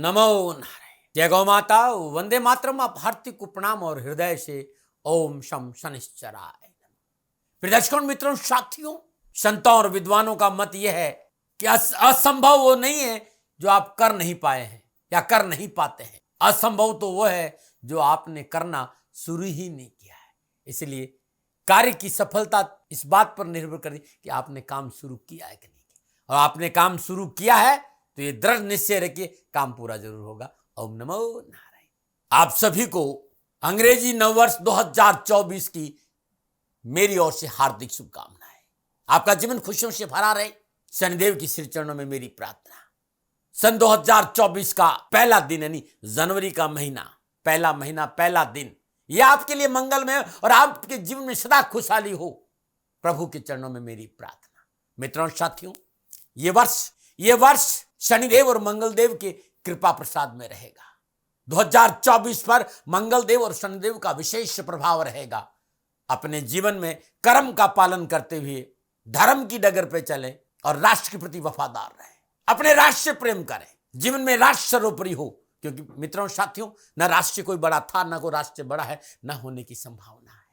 नमो नारायण। जय गौ माता। वंदे मातरम। आप भारती को प्रणाम और हृदय से ओम शम शनिश्चराय। प्रिय दर्शकों, मित्रों, साथियों, संतों और विद्वानों का मत यह है कि असंभव वो नहीं है जो आप कर नहीं पाए हैं या कर नहीं पाते हैं। असंभव तो वो है जो आपने करना शुरू ही नहीं किया है। इसलिए कार्य की सफलता इस बात पर निर्भर करती कि आपने काम शुरू किया है कि नहीं किया। और आपने काम शुरू किया है तो ये दृढ़ निश्चय रखिए काम पूरा जरूर होगा। ओम नमो नारायण। आप सभी को अंग्रेजी नववर्ष 2024 की मेरी ओर से हार्दिक शुभकामनाएं। आपका जीवन खुशियों से भरा रहे, शनिदेव की श्री चरणों में मेरी प्रार्थना। सन 2024 का पहला दिन यानी जनवरी का महीना, पहला महीना, पहला दिन, यह आपके लिए मंगलमय और आपके जीवन में सदा खुशहाली हो, प्रभु के चरणों में मेरी प्रार्थना। मित्रों, साथियों, ये वर्ष शनिदेव और मंगलदेव के कृपा प्रसाद में रहेगा। 2024 पर मंगलदेव और शनिदेव का विशेष प्रभाव रहेगा। अपने जीवन में कर्म का पालन करते हुए धर्म की डगर पे चलें और राष्ट्र के प्रति वफादार रहें। अपने राष्ट्र से प्रेम करें, जीवन में राष्ट्र सर्वोपरि हो, क्योंकि मित्रों, साथियों, न राष्ट्र कोई बड़ा था, न कोई राष्ट्र बड़ा है, न होने की संभावना है।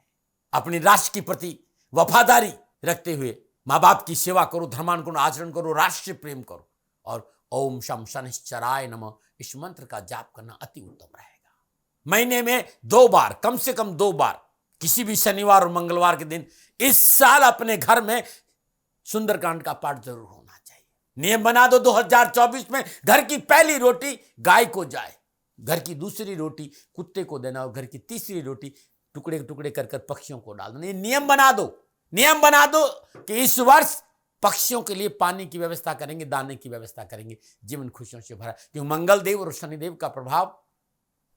अपने राष्ट्र के प्रति वफादारी रखते हुए माँ बाप की सेवा करो, धर्मानुकूल आचरण करो, राष्ट्र से प्रेम करो और ओम शम शनिश्चराय नमः इस मंत्र का जाप करना अति उत्तम रहेगा। महीने में 2 बार, कम से कम 2 बार, किसी भी शनिवार और मंगलवार के दिन इस साल अपने घर में सुंदरकांड का पाठ जरूर होना चाहिए। नियम बना दो 2024 में घर की पहली रोटी गाय को जाए, घर की दूसरी रोटी कुत्ते को देना और घर की तीसरी रोटी टुकड़े टुकड़े कर पक्षियों को डाल देना। ये नियम बना दो कि इस वर्ष पक्षियों के लिए पानी की व्यवस्था करेंगे, दाने की व्यवस्था करेंगे, जीवन खुशियों से भरा। क्योंकि मंगलदेव और शनिदेव का प्रभाव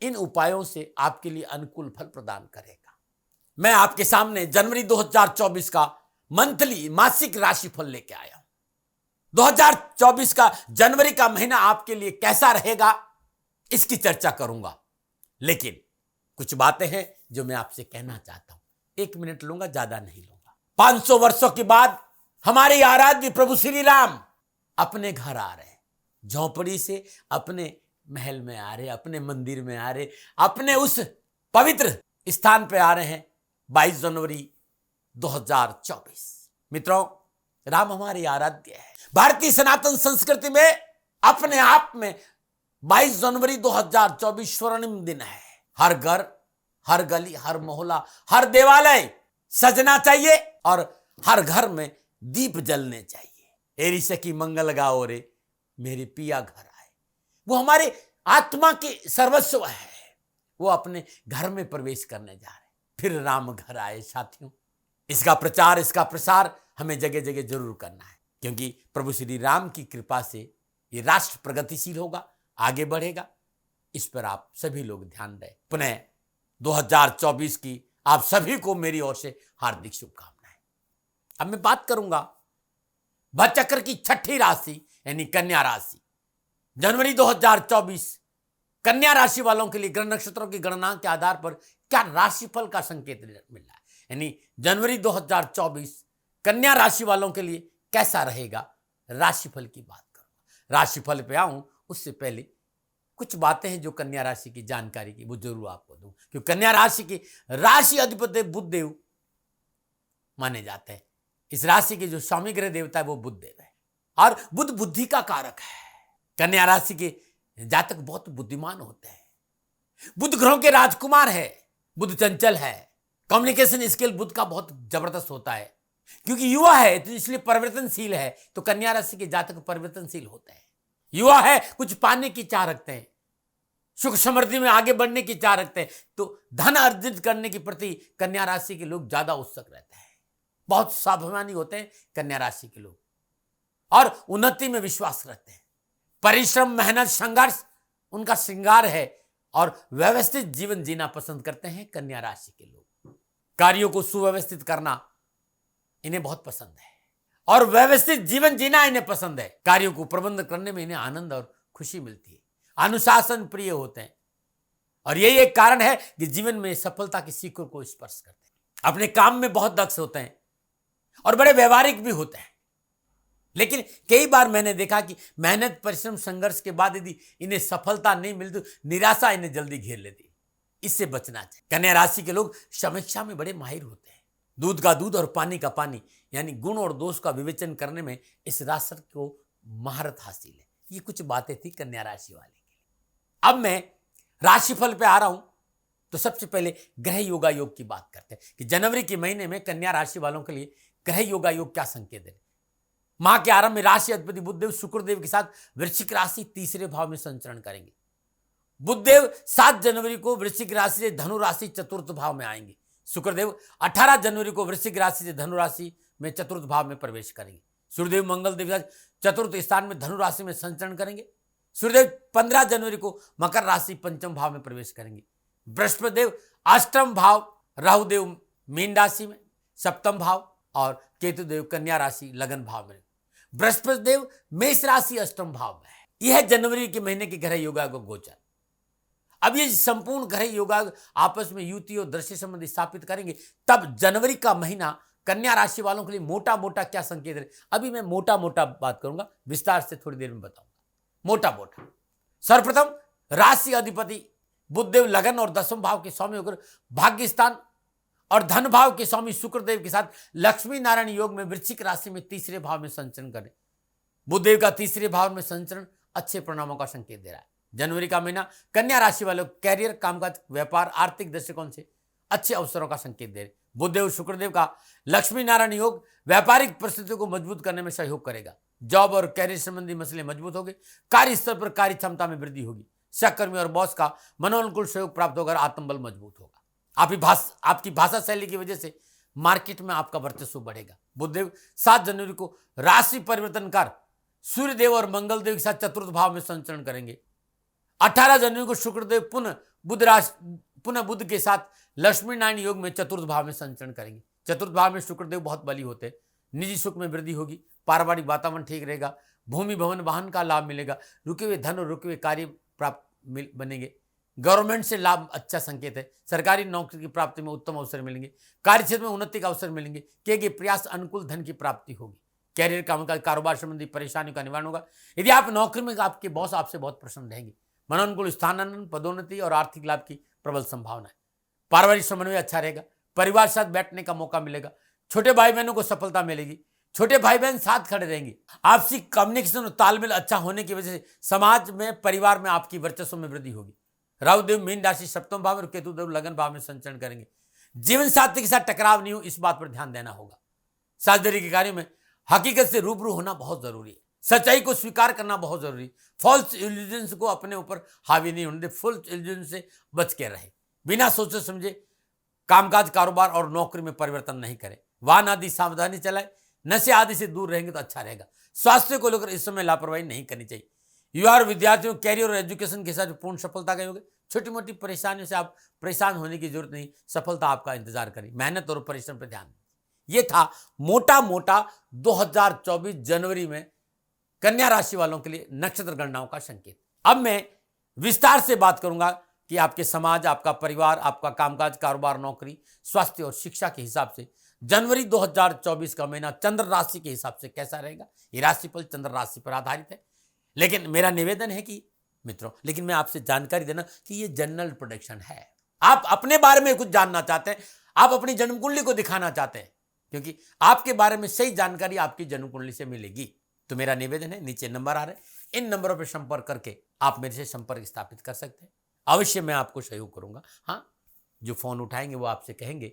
इन उपायों से आपके लिए अनुकूल फल प्रदान करेगा। मैं आपके सामने जनवरी 2024 का मंथली मासिक राशिफल लेके आया हूं। 2024 का जनवरी का महीना आपके लिए कैसा रहेगा इसकी चर्चा करूंगा, लेकिन कुछ बातें हैं जो मैं आपसे कहना चाहता हूं। 1 मिनट लूंगा, ज्यादा नहीं लूंगा। 500 वर्षों के बाद हमारे आराध्य प्रभु श्री राम अपने घर आ रहे हैं। झोंपड़ी से अपने महल में आ रहे, अपने मंदिर में आ रहे, अपने उस पवित्र स्थान पे आ रहे हैं। 22 जनवरी 2024। मित्रों, राम हमारे आराध्य है। भारतीय सनातन संस्कृति में अपने आप में 22 जनवरी 2024 स्वर्णिम दिन है। हर घर, हर गली, हर मोहल्ला, हर देवालय सजना चाहिए और हर घर में दीप जलने चाहिए। एरी सखी मंगल गाओ रे मेरे पिया घर आए। वो हमारे आत्मा के सर्वस्व है। वो अपने घर में प्रवेश करने जा रहे, फिर राम घर आए। साथियों, इसका प्रचार, इसका प्रसार हमें जगह जगह जरूर करना है, क्योंकि प्रभु श्री राम की कृपा से ये राष्ट्र प्रगतिशील होगा, आगे बढ़ेगा। इस पर आप सभी लोग ध्यान दें। पुनः 2024 की आप सभी को मेरी ओर से हार्दिक शुभकामनाएं। अब मैं बात करूंगा भचक्र की 6ठी राशि यानी कन्या राशि। जनवरी 2024 कन्या राशि वालों के लिए ग्रह नक्षत्रों की गणना के आधार पर क्या राशिफल का संकेत मिल रहा है, यानी जनवरी 2024 कन्या राशि वालों के लिए कैसा रहेगा, राशिफल की बात करूंगा। राशिफल पे आऊं उससे पहले कुछ बातें हैं जो कन्या राशि की जानकारी की, वो जरूर आपको दूं, क्योंकि कन्या राशि की राशि अधिपति बुध देव माने जाते हैं। इस राशि के जो स्वामी ग्रह देवता है वो बुध देव है और बुध बुद्धि का कारक है। कन्या राशि के जातक बहुत बुद्धिमान होते हैं। बुध ग्रहों के राजकुमार है। बुध चंचल है। कम्युनिकेशन स्किल बुध का बहुत जबरदस्त होता है, क्योंकि युवा है तो इसलिए परिवर्तनशील है। तो कन्या राशि के जातक परिवर्तनशील होते हैं। युवा है, कुछ पाने की चाह रखते हैं, सुख समृद्धि में आगे बढ़ने की चाह रखते हैं, तो धन अर्जित करने के प्रति कन्या राशि के लोग ज्यादा उत्सुक रहते हैं। बहुत स्वाभिमानी होते हैं कन्या राशि के लोग और उन्नति में विश्वास रखते हैं। परिश्रम, मेहनत, संघर्ष उनका श्रृंगार है और व्यवस्थित जीवन जीना पसंद करते हैं कन्या राशि के लोग। कार्यों को सुव्यवस्थित करना इन्हें बहुत पसंद है और व्यवस्थित जीवन जीना इन्हें पसंद है। कार्यों को प्रबंध करने में इन्हें आनंद और खुशी मिलती है। अनुशासन प्रिय होते हैं और यही एक कारण है कि जीवन में सफलता की शिखर को स्पर्श करते हैं। अपने काम में बहुत दक्ष होते हैं और बड़े व्यवहारिक भी होते हैं। लेकिन कई बार मैंने देखा कि मेहनत, परिश्रम, संघर्ष के बाद यदि इन्हें सफलता नहीं मिलती तो निराशा इन्हें जल्दी घेर लेती है। इससे बचना चाहिए। कन्या राशि के लोग समीक्षा में बड़े माहिर होते हैं। दूध का दूध और पानी का पानी यानी गुण और दोष का विवेचन करने में इस राशि को महारत हासिल है। ये कुछ बातें थी कन्या राशि वाले के लिए। अब मैं राशिफल पे आ रहा हूं तो सबसे पहले ग्रह योगा योग की बात करते हैं कि जनवरी के महीने में कन्या राशि वालों के लिए ग्रह योगा योग क्या संकेत है। माह के आरंभ में राशि अधिपति बुधदेव शुक्रदेव के साथ वृश्चिक राशि तीसरे भाव में संचरण करेंगे। बुधदेव 7 जनवरी को वृश्चिक राशि से धनु राशि चतुर्थ भाव में आएंगे। शुक्रदेव 18 जनवरी को वृश्चिक राशि से धनु राशि में चतुर्थ भाव में प्रवेश करेंगे। सूर्यदेव मंगल देव चतुर्थ स्थान में धनु राशि में संचरण करेंगे। सूर्यदेव 15 जनवरी को मकर राशि पंचम भाव में प्रवेश करेंगे। बृहस्पति देव अष्टम भाव, राहुदेव मीन राशि में सप्तम भाव और केतुदेव कन्या राशि लगन भाव में। बृहस्पति देव मेष राशि अष्टम भाव में है। यह जनवरी के महीने के ग्रह योगा को गोचर। अब ये संपूर्ण ग्रह योगा आपस में युति और दृश्य संबंध स्थापित करेंगे, तब जनवरी का महीना कन्या राशि वालों के लिए मोटा मोटा क्या संकेत है। अभी मैं मोटा मोटा बात करूंगा, विस्तार से थोड़ी देर में बताऊंगा। मोटा मोटा सर्वप्रथम राशि अधिपति बुधदेव लगन और दसम भाव के स्वामी होकर भाग्य स्थान और धन भाव के स्वामी शुक्रदेव के साथ लक्ष्मी नारायण योग में वृश्चिक राशि में तीसरे भाव में संचरण करें। बुधदेव का तीसरे भाव में संचरण अच्छे परिणामों का संकेत दे रहा है। जनवरी का महीना कन्या राशि वालों कैरियर, कामकाज, व्यापार, आर्थिक दृष्टिकोण से अच्छे अवसरों का संकेत दे रहे। बुधदेव शुक्रदेव का लक्ष्मी नारायण योग व्यापारिक परिस्थितियों को मजबूत करने में सहयोग करेगा। जॉब और कैरियर संबंधी मसले मजबूत होंगे। कार्य स्तर पर कार्य क्षमता में वृद्धि होगी। सहकर्मी और बॉस का मनोनुकूल सहयोग प्राप्त होकर आत्मबल मजबूत होगा। आपकी भाषा शैली की वजह से मार्केट में आपका वर्चस्व बढ़ेगा। बुधदेव 7 जनवरी को राशि परिवर्तनकार सूर्यदेव और मंगलदेव के साथ चतुर्थ भाव में संचरण करेंगे। 18 जनवरी को शुक्रदेव पुनः बुध के साथ लक्ष्मी नारायण योग में चतुर्थ भाव में संचरण करेंगे। चतुर्थ भाव में शुक्रदेव बहुत बली होते हैं। निजी सुख में वृद्धि होगी। पारिवारिक वातावरण ठीक रहेगा। भूमि भवन वाहन का लाभ मिलेगा। रुके हुए धन और रुके हुए कार्य प्राप्त बनेंगे। गवर्नमेंट से लाभ अच्छा संकेत है। सरकारी नौकरी की प्राप्ति में उत्तम अवसर मिलेंगे। कार्य क्षेत्र में उन्नति का अवसर मिलेंगे। किए गए प्रयास अनुकूल धन की प्राप्ति होगी। कैरियर, कामकाज, कारोबार संबंधी परेशानियों का निवारण होगा। यदि आप नौकरी में, आपके बॉस आपसे बहुत प्रसन्न रहेंगे। मनोनुकूल स्थानांतरण, पदोन्नति और आर्थिक लाभ की प्रबल संभावना है। पारिवारिक समन्वय अच्छा रहेगा। परिवार के साथ बैठने का मौका मिलेगा। छोटे भाई बहनों को सफलता मिलेगी। छोटे भाई बहन साथ खड़े रहेंगे। आपसी कम्युनिकेशन और तालमेल अच्छा होने की वजह से समाज में, परिवार में आपकी वर्चस्व में वृद्धि होगी। राहुदेव मीन राशि सप्तम भाव और केतुदेव लगन भाव में संचरण करेंगे। जीवन साथी के साथ टकराव नहीं हो, इस बात पर ध्यान देना होगा। साझेदारी के कार्यों में हकीकत से रूबरू होना बहुत जरूरी है। सच्चाई को स्वीकार करना बहुत जरूरी है। फॉल्स इल्यूजन्स को अपने ऊपर हावी नहीं होने दे। फुल इल्यूजन से बच के रहे। बिना सोचे समझे कामकाज, कारोबार और नौकरी में परिवर्तन नहीं करें। वाहन आदि सावधानी चलाए। नशे आदि से दूर रहेंगे तो अच्छा रहेगा। स्वास्थ्य को लेकर इस समय लापरवाही नहीं करनी चाहिए। युवा और विद्यार्थियों कैरियर और एजुकेशन के साथ पूर्ण सफलता का योग है। छोटी मोटी परेशानियों से आप परेशान होने की जरूरत नहीं। सफलता आपका इंतजार करें। मेहनत और परिश्रम पर ध्यान दें। यह था मोटा मोटा 2024 जनवरी में कन्या राशि वालों के लिए नक्षत्र गणनाओं का संकेत। अब मैं विस्तार से बात करूंगा कि आपके समाज, आपका परिवार, आपका कामकाज, कारोबार, नौकरी, स्वास्थ्य और शिक्षा के हिसाब से जनवरी 2024 का महीना चंद्र राशि के हिसाब से कैसा रहेगा। ये राशिफल चंद्र राशि पर आधारित है। लेकिन मेरा निवेदन है कि मित्रों, लेकिन मैं आपसे जानकारी देना कि ये जनरल प्रेडिक्शन है। आप अपने बारे में कुछ जानना चाहते हैं, आप अपनी जन्म कुंडली को दिखाना चाहते हैं, क्योंकि आपके बारे में सही जानकारी आपकी जन्म कुंडली से मिलेगी। तो मेरा निवेदन है, नीचे नंबर आ रहे हैं, इन नंबरों पर संपर्क करके आप मेरे से संपर्क स्थापित कर सकते हैं। अवश्य मैं आपको सहयोग करूंगा। हाँ, जो फोन उठाएंगे वो आपसे कहेंगे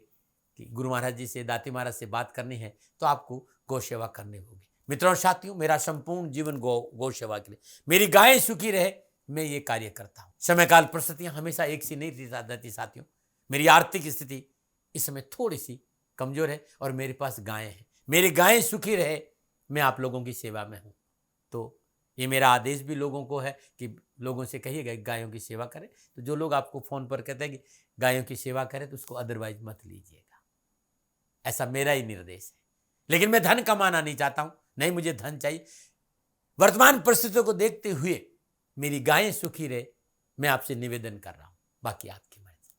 कि गुरु महाराज जी से, दाती महाराज से बात करनी है तो आपको गौ सेवा करनी होगी। मित्रों और साथियों, मेरा संपूर्ण जीवन गौ सेवा के लिए, मेरी गायें सुखी रहे, मैं ये कार्य करता हूँ। समय काल परिस्थितियां हमेशा एक सी नहीं रहती साथियों। मेरी आर्थिक स्थिति इस समय थोड़ी सी कमजोर है और मेरे पास गायें हैं। मेरी गायें सुखी रहे, मैं आप लोगों की सेवा में हूँ। तो ये मेरा आदेश भी लोगों को है कि लोगों से कहिएगा गायों की सेवा करें। तो जो लोग आपको फोन पर कहते हैं कि गायों की सेवा करें, तो उसको अदरवाइज मत लीजिएगा। ऐसा मेरा ही निर्देश है। लेकिन मैं धन कमाना नहीं चाहता हूं, नहीं मुझे धन चाहिए। वर्तमान परिस्थितियों को देखते हुए मेरी गायें सुखी रहे, मैं आपसे निवेदन कर रहा हूं, बाकी आपकी मर्जी।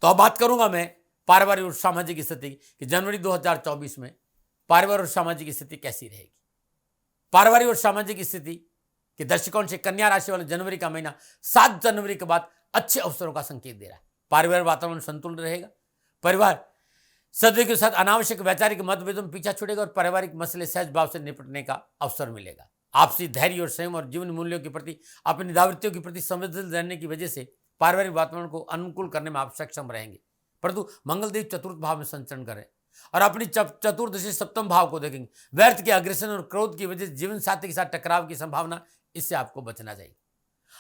तो अब बात करूंगा मैं पारिवारिक और सामाजिक स्थिति कि जनवरी 2024 में पारिवारिक और सामाजिक स्थिति कैसी रहेगी। पारिवारिक और सामाजिक स्थिति के दृष्टिकोण से कन्या राशि वाले जनवरी का महीना 7 जनवरी के बाद अच्छे अवसरों का संकेत दे रहा है। पारिवारिक वातावरण संतुलित रहेगा। परिवार सदस्य के साथ अनावश्यक वैचारिक मतभेदों में पीछा छूटेगा और पारिवारिक मसले सहज भाव से निपटने का अवसर मिलेगा। आपसी धैर्य और संयम और जीवन मूल्यों के प्रति, अपनी दायित्वों के प्रति संवेदनशील रहने की वजह से पारिवारिक वातावरण को अनुकूल करने में आप सक्षम रहेंगे। परंतु मंगलदेव चतुर्थ भाव में संचरण करें और अपनी चतुर्दशी सप्तम भाव को देखेंगे। व्यर्थ के अग्रेसन और क्रोध की वजह से जीवन साथी के साथ टकराव की संभावना, इससे आपको बचना चाहिए।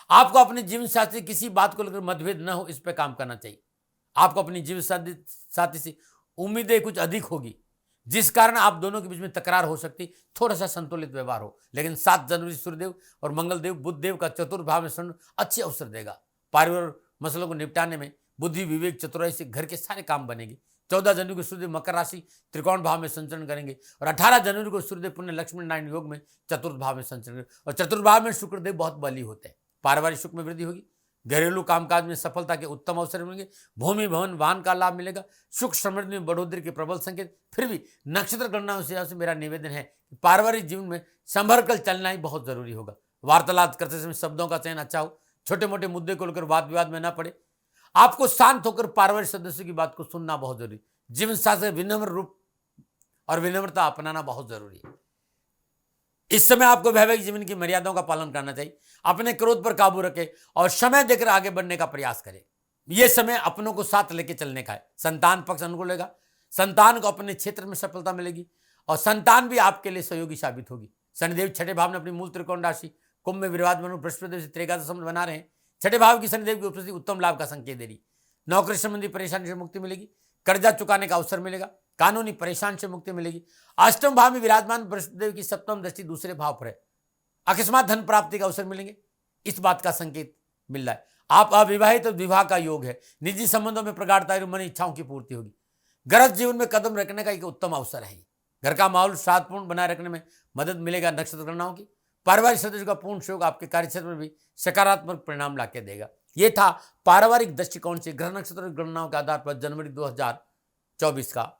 आपको अपने जीवन साथी किसी बात को लेकर मतभेद न हो, इस पर काम करना चाहिए। आपको अपनी जीवन साथी से उम्मीदें कुछ अधिक होगी, जिस कारण आप दोनों के बीच में तकरार हो सकती। थोड़ा सा संतुलित व्यवहार हो। लेकिन 7 जनवरी सूर्यदेव और मंगलदेव बुधदेव का चतुर्थ भाव में संबंध अच्छे अवसर देगा। पारिवारिक मसलों को निपटाने में बुद्धि, विवेक, चतुराई से घर के सारे काम बनेंगे। 14 जनवरी को सूर्यदेव मकर राशि त्रिकोण भाव में संचरण करेंगे और 18 जनवरी को सूर्यदेव पुण्य लक्ष्मी नारायण योग में चतुर्थ भाव में संचरण करेंगे। और चतुर्थ भाव में शुक्रदेव बहुत बली होते हैं। पारिवारिक सुख में वृद्धि होगी। घरेलू कामकाज में सफलता के उत्तम अवसर मिलेंगे। भूमि, भवन, वाहन का लाभ मिलेगा। सुख समृद्धि में बढ़ोतरी के प्रबल संकेत। फिर भी नक्षत्र गणनाओं से मेरा निवेदन है कि पारिवारिक जीवन में संभल कर चलना ही बहुत जरूरी होगा। वार्तालाप करते समय शब्दों का चयन अच्छा हो। छोटे मोटे मुद्दे को लेकर वाद विवाद में न पड़े। आपको शांत होकर पारिवारिक सदस्यों की बात को सुनना बहुत जरूरी। जीवन साथी विनम्र रूप और विनम्रता अपनाना बहुत जरूरी है। इस समय आपको वैवाहिक जीवन की मर्यादाओं का पालन करना चाहिए। अपने क्रोध पर काबू रखें और समय देकर आगे बढ़ने का प्रयास करें। यह समय अपनों को साथ लेकर चलने का है। संतान पक्ष अनुकूल रहेगा। संतान को अपने क्षेत्र में सफलता मिलेगी और संतान भी आपके लिए सहयोगी साबित होगी। शनिदेव छठे भाव में अपनी मूल त्रिकोण राशि कुंभ में विराजमान बृहस्पति से त्रिकादश संबंध बना रहे हैं। छठे भाव की शनिदेव की उपस्थिति उत्तम लाभ का संकेत दे रही। नौकरी संबंधी परेशानी से मुक्ति मिलेगी। कर्जा चुकाने का अवसर मिलेगा। कानूनी परेशानी से मुक्ति मिलेगी। अष्टम भाव में विराजमान बृहस्पति की सप्तम दृष्टि दूसरे भाव पर है। अकस्मात धन प्राप्ति का अवसर मिलेंगे, इस बात का संकेत मिल रहा है। आप अविवाहित तो विवाह का योग है। निजी संबंधों में प्रगाढ़ता एवं मन इच्छाओं की पूर्ति होगी। गृहस्थ जीवन में कदम रखने का एक उत्तम अवसर है। घर का माहौल शांतिपूर्ण बनाए रखने में मदद मिलेगा। नक्षत्र गणनाओं की पारिवारिक सदस्यों का पूर्ण सहयोग आपके कार्यक्षेत्र में भी सकारात्मक परिणाम लाके देगा। यह था पारिवारिक दृष्टिकोण से ग्रह नक्षत्र गणनाओं के आधार पर जनवरी 2024 का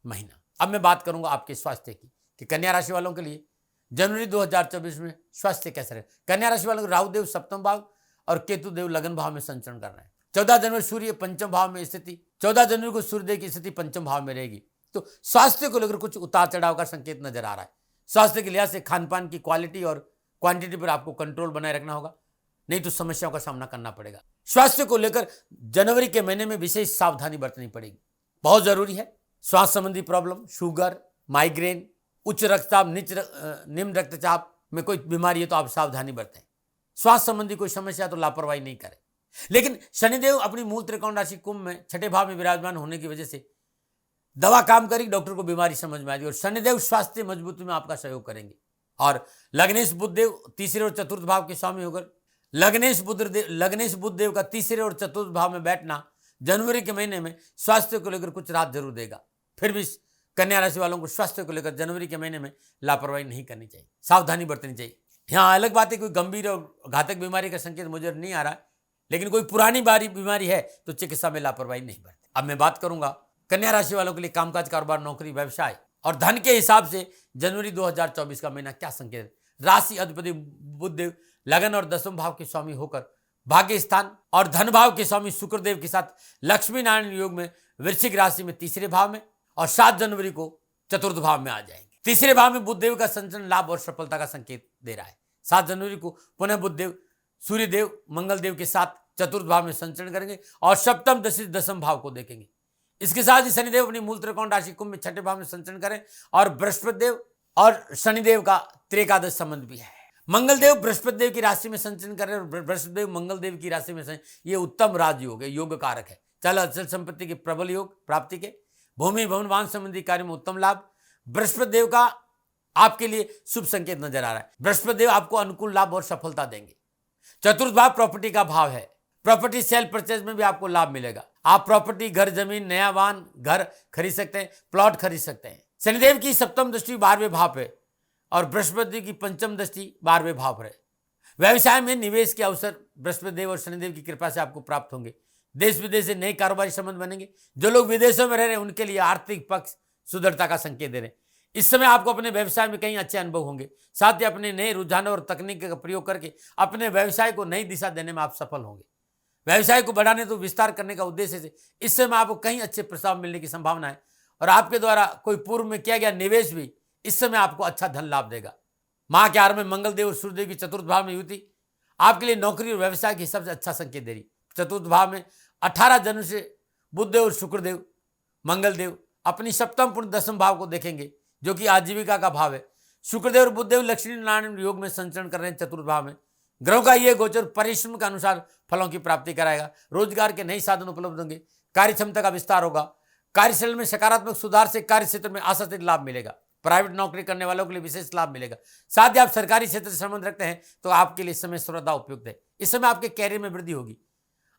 महीना। अब मैं बात करूंगा आपके स्वास्थ्य की कि कन्या राशि वालों के लिए जनवरी 2024 में स्वास्थ्य कैसा रहे। कन्या राशि वालों को राहुदेव सप्तम भाव और केतुदेव लगन भाव में संचरण कर रहे हैं। 14 जनवरी सूर्य पंचम भाव में स्थिति, 14 जनवरी को सूर्यदेव की स्थिति पंचम भाव में रहेगी। तो स्वास्थ्य को लेकर कुछ उतार चढ़ाव का संकेत नजर आ रहा है। स्वास्थ्य के लिहाज से खान पान की क्वालिटी और क्वांटिटी पर आपको कंट्रोल बनाए रखना होगा, नहीं तो समस्याओं का सामना करना पड़ेगा। स्वास्थ्य को लेकर जनवरी के महीने में विशेष सावधानी बरतनी पड़ेगी, बहुत जरूरी है। श्वास संबंधी प्रॉब्लम, शुगर, माइग्रेन, उच्च रक्तचाप, निम्न रक्तचाप में कोई बीमारी है तो आप सावधानी बरतें। स्वास्थ्य संबंधी कोई समस्या तो लापरवाही नहीं करें। लेकिन शनिदेव अपनी मूल त्रिकोण राशि कुंभ में छठे भाव में विराजमान होने की वजह से दवा काम करेगी, डॉक्टर को बीमारी समझ में आएगी और शनिदेव स्वास्थ्य मजबूती में आपका सहयोग करेंगे। और लग्नेश बुधदेव तीसरे और चतुर्थ भाव के स्वामी होकर लग्नेश बुधदेव का तीसरे और चतुर्थ भाव में बैठना जनवरी के महीने में स्वास्थ्य को लेकर कुछ राहत जरूर देगा। फिर भी कन्या राशि वालों को स्वास्थ्य को लेकर जनवरी के महीने में लापरवाही नहीं करनी चाहिए, सावधानी बरतनी चाहिए। यहाँ अलग बात है, कोई गंभीर और घातक बीमारी का संकेत मुझे नहीं आ रहा है, लेकिन कोई पुरानी बीमारी है तो चिकित्सा में लापरवाही नहीं बरते। अब मैं बात करूंगा कन्या राशि वालों के लिए कामकाज, कारोबार, नौकरी, व्यवसाय और धन के हिसाब से जनवरी 2024 का महीना क्या संकेत है। राशि अधिपति बुधदेव लगन और दसम भाव के स्वामी होकर भाग्य स्थान और धन भाव के स्वामी शुक्रदेव के साथ लक्ष्मी नारायण योग में वृश्चिक राशि में तीसरे भाव में और 7 जनवरी को चतुर्थ भाव में आ जाएंगे। तीसरे भाव में बुधदेव का संचरण लाभ और सफलता का संकेत दे रहा है। 7 जनवरी को पुनः बुधदेव सूर्यदेव मंगलदेव के साथ चतुर्थ भाव में संचरण करेंगे और सप्तम दसम भाव को देखेंगे। इसके साथ ही शनिदेव अपनी मूल त्रिकोण राशि कुंभ में छठे भाव में संचरण करें और बृहस्पति देव और शनिदेव का त्रिकादश संबंध भी है। मंगलदेव बृहस्पति देव की राशि में संचरण कर रहे हैं और बृहस्पति देव मंगलदेव की राशि में ये उत्तम राजयोग है, योग कारक है। चल अचल संपत्ति के प्रबल योग प्राप्ति के, भूमि भवन वाहन संबंधी कार्य में उत्तम लाभ। बृहस्पति देव का आपके लिए शुभ संकेत नजर आ रहा है। बृहस्पति देव आपको अनुकूल लाभ और सफलता देंगे। चतुर्थ भाव प्रॉपर्टी का भाव है। प्रॉपर्टी सेल परचेज में भी आपको लाभ मिलेगा। आप प्रॉपर्टी, घर, जमीन, नया वाहन, घर खरीद सकते हैं, प्लॉट खरीद सकते हैं। शनिदेव की सप्तम दृष्टि 12वें भाव पे और बृहस्पति की पंचम दृष्टि 12वें भाव पर है। व्यवसाय में निवेश के अवसर बृहस्पति देव और शनिदेव की कृपा से आपको प्राप्त होंगे। देश विदेश से नए कारोबारी संबंध बनेंगे। जो लोग विदेशों में रह रहे हैं उनके लिए आर्थिक पक्ष सुदृढ़ता का संकेत दे रहे हैं। इस समय आपको अपने व्यवसाय में कई अच्छे अनुभव होंगे। साथ ही अपने नए रुझानों और तकनीक का प्रयोग करके अपने व्यवसाय को नई दिशा देने में आप सफल होंगे। व्यवसाय को बढ़ाने तो विस्तार करने का उद्देश्य से इस समय आपको कई अच्छे प्रस्ताव मिलने की संभावना है और आपके द्वारा कोई पूर्व में किया गया निवेश भी इस समय आपको अच्छा धन लाभ देगा। माह के आरंभ में मंगलदेव और सूर्यदेव की चतुर्थ भाव में युति आपके लिए नौकरी और व्यवसाय के हिसाब से अच्छा संकेत दे रही। चतुर्थ भाव में 18 जनवरी से बुधदेव और शुक्रदेव मंगलदेव अपनी सप्तम पूर्ण दसम भाव को देखेंगे, जो कि आजीविका का भाव है। शुक्रदेव और बुधदेव लक्ष्मी नारायण योग में संचरण कर रहे हैं चतुर्थ भाव में। ग्रहों का यह गोचर परिश्रम के अनुसार फलों की प्राप्ति कराएगा। रोजगार के नए साधन उपलब्ध होंगे, कार्य क्षमता का विस्तार होगा, कार्यशैली में सकारात्मक सुधार से कार्य क्षेत्र में आशातीत लाभ मिलेगा। प्राइवेट नौकरी करने वालों के लिए विशेष लाभ मिलेगा। साथ ही आप सरकारी क्षेत्र से संबंध रखते हैं तो आपके लिए इस समय श्रद्धा उपयुक्त है। इस समय आपके कैरियर में वृद्धि होगी।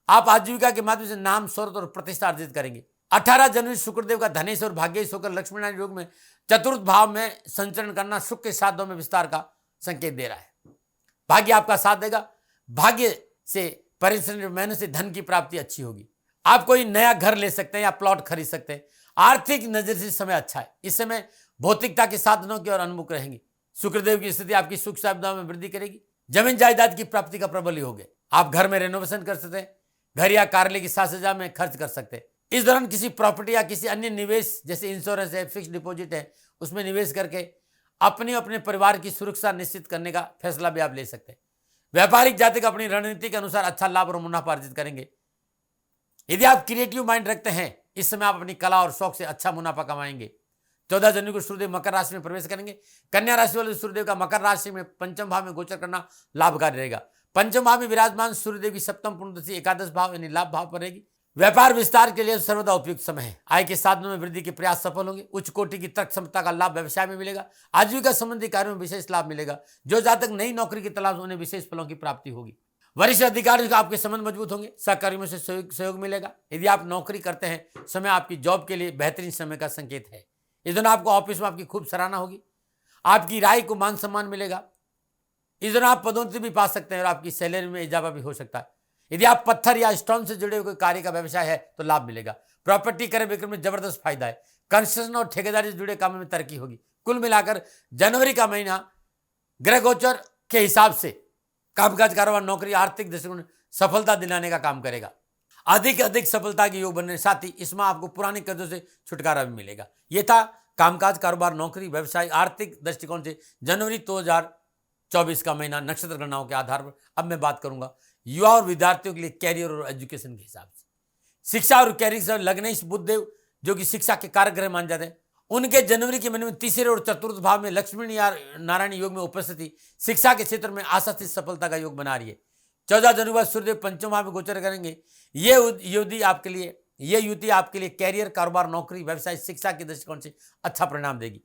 आप आजीविका के माध्यम से नाम, शौहरत और प्रतिष्ठा अर्जित करेंगे। 18 जनवरी शुक्रदेव का धनेश और भाग्येश होकर लक्ष्मी नारायण योग में चतुर्थ भाव में संचरण करना सुख के साधनों में विस्तार का संकेत दे रहा है। भाग्य आपका साथ देगा। भाग्य से परिश्रम मेहनत से धन की प्राप्ति अच्छी होगी। आप कोई नया घर ले सकते हैं या प्लॉट खरीद सकते हैं। आर्थिक नजर से समय अच्छा है। इस समय भौतिकता के साधनों की ओर उन्मुख रहेंगे। शुक्रदेव की स्थिति आपकी सुख सुविधाओं में वृद्धि करेगी। जमीन जायदाद की प्राप्ति का प्रबल योग है। आप घर में रेनोवेशन कर सकते हैं, घर या कार्यालय की साज सज्जा में खर्च कर सकते हैं। इस दौरान किसी प्रॉपर्टी या किसी अन्य निवेश जैसे इंश्योरेंस है, फिक्स डिपॉजिट है, उसमें निवेश करके अपने परिवार की सुरक्षा निश्चित करने का फैसला भी आप ले सकते हैं। व्यापारिक जातक अपनी रणनीति के अनुसार अच्छा लाभ और मुनाफा अर्जित करेंगे। यदि आप क्रिएटिव माइंड रखते हैं, इस समय आप अपनी कला और शौक से अच्छा मुनाफा कमाएंगे। 14 जनवरी को सूर्यदेव मकर राशि में प्रवेश करेंगे। कन्या राशि वाले सूर्यदेव का मकर राशि में पंचम भाव में गोचर करना लाभकारी रहेगा। पंचम भाव में विराजमान सूर्यदेव की सप्तम पूर्णदशी एकादश भाव यानी लाभ भाव पर रहेगी। व्यापार विस्तार के लिए सर्वदा उपयुक्त समय है। आय के साधनों में वृद्धि के प्रयास सफल होंगे। उच्च कोटि की तर्क क्षमता का लाभ व्यवसाय में मिलेगा। आजीविका संबंधी कार्यों में विशेष लाभ मिलेगा। जो जातक नई नौकरी की तलाश उन्हें विशेष फलों की प्राप्ति होगी। वरिष्ठ अधिकारियों का आपके संबंध मजबूत होंगे। सहकर्मियों से सहयोग मिलेगा। यदि आप नौकरी करते हैं, समय आपकी जॉब के लिए बेहतरीन समय का संकेत है। इस दौरान आपको ऑफिस में आपकी खूब सराहना होगी। आपकी राय को मान सम्मान मिलेगा। इस दौरान आप पदोन्नति भी पा सकते हैं और आपकी सैलरी में इजाफा भी हो सकता है। यदि आप पत्थर या स्टोन से जुड़े हुए कार्य का व्यवसाय है तो लाभ मिलेगा। प्रॉपर्टी क्रय विक्रय में जबरदस्त फायदा है। कंस्ट्रक्शन और ठेकेदारी से जुड़े कामों में तरक्की होगी। कुल मिलाकर जनवरी का महीना ग्रह गोचर के हिसाब से कामकाज, कारोबार, नौकरी, आर्थिक दृष्टिकोण सफलता दिलाने का काम करेगा। अधिक सफलता के योग बनने साथ ही इसमें आपको पुराने कर्जों से छुटकारा भी मिलेगा। यह था कामकाज, कारोबार, नौकरी, व्यवसाय, आर्थिक दृष्टिकोण से जनवरी 2024 का महीना नक्षत्र गणनाओं के आधार पर। अब मैं बात करूंगा युवा और विद्यार्थियों के लिए कैरियर और एजुकेशन के हिसाब से। शिक्षा और कैरियर से लगने इस बुधदेव जो कि शिक्षा के कारक ग्रह माने जाते हैं, उनके जनवरी के महीने में तीसरे और चतुर्थ भाव में लक्ष्मी नारायण योग में उपस्थिति शिक्षा के क्षेत्र में आशातीत सफलता का योग बना रही है। 14 जनवरी बाद सूर्यदेव पंचम भाव में गोचर करेंगे। ये युति आपके लिए कैरियर, कारोबार, नौकरी, व्यवसाय, शिक्षा के दृष्टिकोण से अच्छा परिणाम देगी।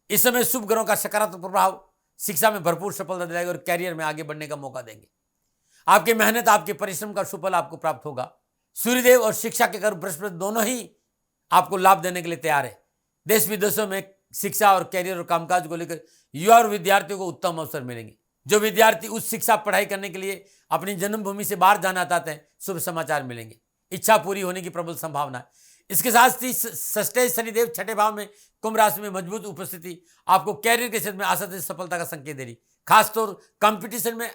इस समय शुभ ग्रहों का सकारात्मक प्रभाव शिक्षा में भरपूर सफलता दिलाएगा और कैरियर में आगे बढ़ने का मौका देंगे। आपकी मेहनत, आपके परिश्रम का सुफल आपको प्राप्त होगा। सूर्यदेव और शिक्षा के ग्रह बृहस्पति दोनों ही आपको लाभ देने के लिए तैयार है। देश विदेशों में शिक्षा और कैरियर और कामकाज को लेकर युवा और विद्यार्थियों को उत्तम अवसर मिलेंगे। जो विद्यार्थी उच्च शिक्षा पढ़ाई करने के लिए अपनी जन्मभूमि से बाहर जाना चाहते हैं, शुभ समाचार मिलेंगे। इच्छा पूरी होने की प्रबल संभावना है। इसके साथ ही षष्ठे शनिदेव छठे भाव में कुंभ राशि में मजबूत उपस्थिति आपको कैरियर के क्षेत्र में आशातीत सफलता का संकेत दे रही। खासतौर कंपटीशन में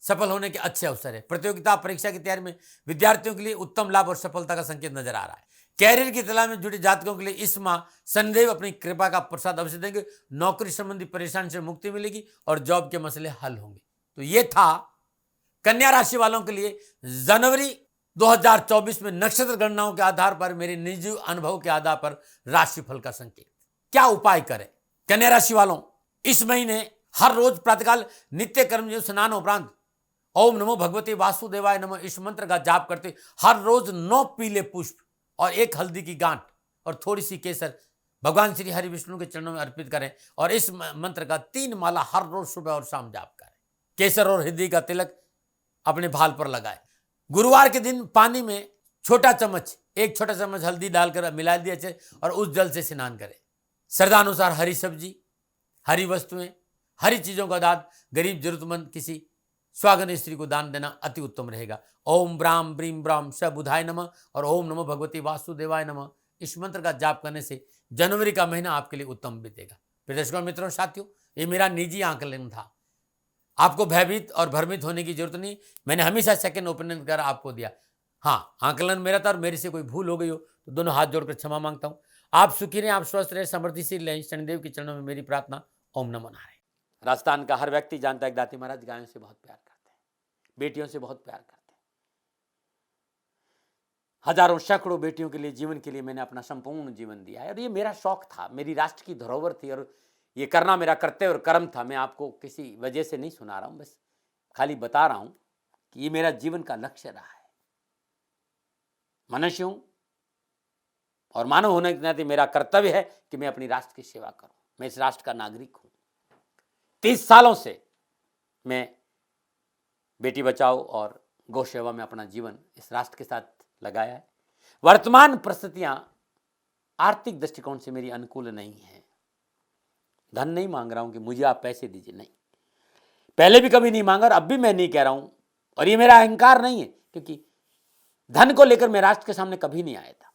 सफल होने के अच्छे अवसर है। प्रतियोगिता परीक्षा की तैयारी में विद्यार्थियों के लिए उत्तम लाभ और सफलता का संकेत नजर आ रहा है। कैरियर की तलाश में जुटे जातकों के लिए इस माह शनिदेव अपनी कृपा का प्रसाद अवश्य देंगे। नौकरी संबंधी परेशानी से मुक्ति मिलेगी और जॉब के मसले हल होंगे। तो ये था कन्या राशि वालों के लिए जनवरी 2024 में नक्षत्र गणनाओं के आधार पर, मेरे निजी अनुभव के आधार पर राशिफल का संकेत। क्या उपाय करें कन्या राशि वालों? इस महीने हर रोज प्रातःकाल नित्य कर्म स्नान उपरांत ओम नमो भगवते वासुदेवाय नमः इस मंत्र का जाप करते हर रोज 9 पीले पुष्प और 1 हल्दी की गांठ और थोड़ी सी केसर भगवान श्री हरि विष्णु के चरणों में अर्पित करें और इस मंत्र का 3 माला हर रोज सुबह और शाम जाप करें। केसर और हल्दी का तिलक अपने भाल पर लगाएं। गुरुवार के दिन पानी में एक छोटा चम्मच हल्दी डालकर मिला दिया जाए और उस जल से स्नान करें। श्रद्धानुसार हरी सब्जी, हरी वस्तुएं, हरी चीजों का दान गरीब जरूरतमंद किसी स्वागन स्त्री को दान देना अति उत्तम रहेगा। ओम ब्राम ब्रीम ब्राम स बुधाय नमः और ओम नमो भगवती वासुदेवाय नमः इस मंत्र का जाप करने से जनवरी का महीना आपके लिए उत्तम बीतेगा। फिर दर्शकों मित्रों साथियों, ये मेरा निजी आंकलन था, आपको भयभीत और भ्रमित होने की जरूरत नहीं। मैंने हमेशा सेकंड ओपिनियन कर आपको दिया। हाँ, आंकलन मेरा था और मेरे से कोई भूल हो गई हो तो दोनों हाथ जोड़कर क्षमा मांगता हूं। आप सुखी रहें, आप स्वस्थ रहें, समृद्धिशील रहें, शनिदेव के चरणों में मेरी प्रार्थना। ओम नमो नारायण। राजस्थान का हर व्यक्ति जानता है कि दाती महाराज गायों से बहुत प्यार करते हैं, बेटियों से बहुत प्यार करते हैं। हजारों सैकड़ों बेटियों के लिए, जीवन के लिए मैंने अपना संपूर्ण जीवन दिया है और ये मेरा शौक था, मेरी राष्ट्र की धरोहर थी और ये करना मेरा कर्तव्य और कर्म था। मैं आपको किसी वजह से नहीं सुना रहा हूं, बस खाली बता रहा हूं कि ये मेरा जीवन का लक्ष्य रहा है। मनुष्य हूं और मानव होने के नाते मेरा कर्तव्य है कि मैं अपनी राष्ट्र की सेवा करूं। मैं इस राष्ट्र का नागरिक हूं। 30 सालों से मैं बेटी बचाओ और गौ सेवा में अपना जीवन इस राष्ट्र के साथ लगाया है। वर्तमान परिस्थितियां आर्थिक दृष्टिकोण से मेरी अनुकूल नहीं है। धन नहीं मांग रहा हूं कि मुझे आप पैसे दीजिए, नहीं, पहले भी कभी नहीं मांगा और अब भी मैं नहीं कह रहा हूं। और ये मेरा अहंकार नहीं है, क्योंकि धन को लेकर मैं राष्ट्र के सामने कभी नहीं आया था।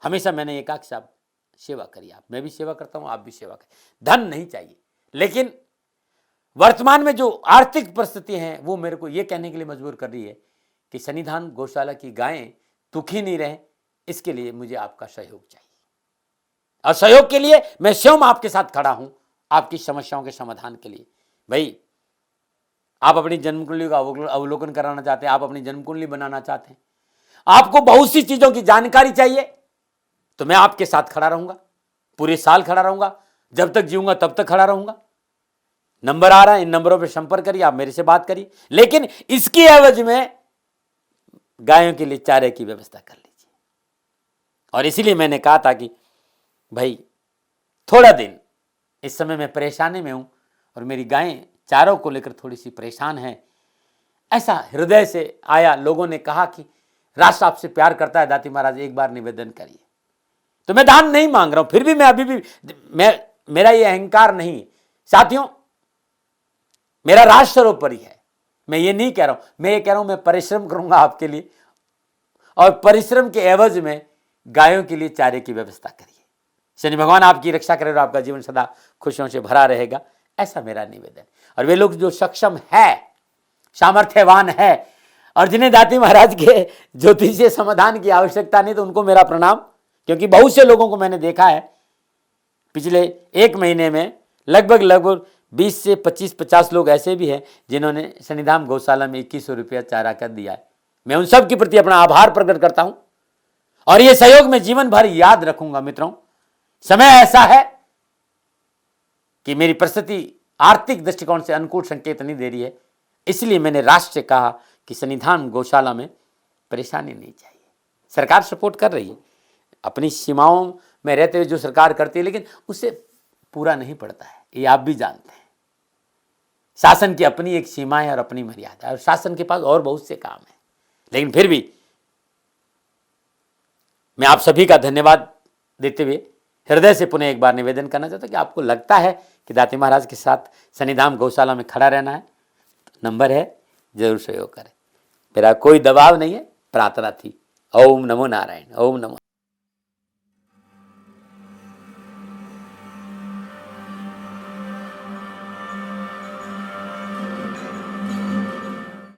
हमेशा मैंने ये कहा कि साहब सेवा करिए, आप, मैं भी सेवा करता हूं, आप भी सेवा करिए, धन नहीं चाहिए। लेकिन वर्तमान में जो आर्थिक परिस्थिति हैं वो मेरे को ये कहने के लिए मजबूर कर रही है कि सन्निधान गौशाला की गायें दुखी नहीं रहे, इसके लिए मुझे आपका सहयोग चाहिए। और सहयोग के लिए मैं स्वयं आपके साथ खड़ा हूं, आपकी समस्याओं के समाधान के लिए। भाई, आप अपनी जन्म कुंडली का अवलोकन कराना चाहते हैं, आप अपनी जन्म कुंडली बनाना चाहते हैं, आपको बहुत सी चीजों की जानकारी चाहिए, तो मैं आपके साथ खड़ा रहूंगा, पूरे साल खड़ा रहूंगा, जब तक जीऊंगा तब तक खड़ा रहूंगा। नंबर आ रहा है, इन नंबरों पे संपर्क करिए, आप मेरे से बात करिए, लेकिन इसकी एवज में गायों के लिए चारे की व्यवस्था कर लीजिए। और इसीलिए मैंने कहा था कि भाई थोड़ा दिन इस समय मैं परेशानी में हूं और मेरी गायें चारों को लेकर थोड़ी सी परेशान हैं। ऐसा हृदय से आया, लोगों ने कहा कि राष्ट्र आपसे प्यार करता है दाती महाराज, एक बार निवेदन करिए। तो मैं दान नहीं मांग रहा हूं, फिर भी मैं अभी भी मेरा ये अहंकार नहीं। साथियों, मेरा राष्ट्र सर्वोपरि है। मैं ये नहीं कह रहा हूं, मैं ये कह रहा हूं मैं परिश्रम करूंगा आपके लिए, और परिश्रम के एवज में गायों के लिए चारे की व्यवस्था करिए। शनि भगवान आपकी रक्षा करे और आपका जीवन सदा खुशियों से भरा रहेगा, ऐसा मेरा निवेदन। और वे लोग जो सक्षम है, सामर्थ्यवान है और जिन्हें दाती महाराज के ज्योतिषीय समाधान की आवश्यकता नहीं, तो उनको मेरा प्रणाम। क्योंकि बहुत से लोगों को मैंने देखा है पिछले 1 महीने में, लगभग 20 से 25-50 लोग ऐसे भी हैं जिन्होंने सन्निधान गौशाला में 2100 रुपया चारा कर दिया है। मैं उन सब के प्रति अपना आभार प्रकट करता हूं और ये सहयोग में जीवन भर याद रखूंगा। मित्रों, समय ऐसा है कि मेरी परिस्थिति आर्थिक दृष्टिकोण से अनुकूल संकेत नहीं दे रही है, इसलिए मैंने राष्ट्र से कहा कि सन्निधान गौशाला में परेशानी नहीं चाहिए। सरकार सपोर्ट कर रही है, अपनी सीमाओं में रहते हुए जो सरकार करती है, लेकिन उससे पूरा नहीं पड़ता है, ये आप भी जानते हैं। शासन की अपनी एक सीमा है और अपनी मर्यादा है, और शासन के पास और बहुत से काम है। लेकिन फिर भी मैं आप सभी का धन्यवाद देते हुए हृदय से पुनः एक बार निवेदन करना चाहता हूं कि आपको लगता है कि दाती महाराज के साथ सन्निधान गौशाला में खड़ा रहना है, तो नंबर है, जरूर सहयोग करें। मेरा कोई दबाव नहीं है, प्रार्थना थी। ओम नमो नारायण। ओम नमो।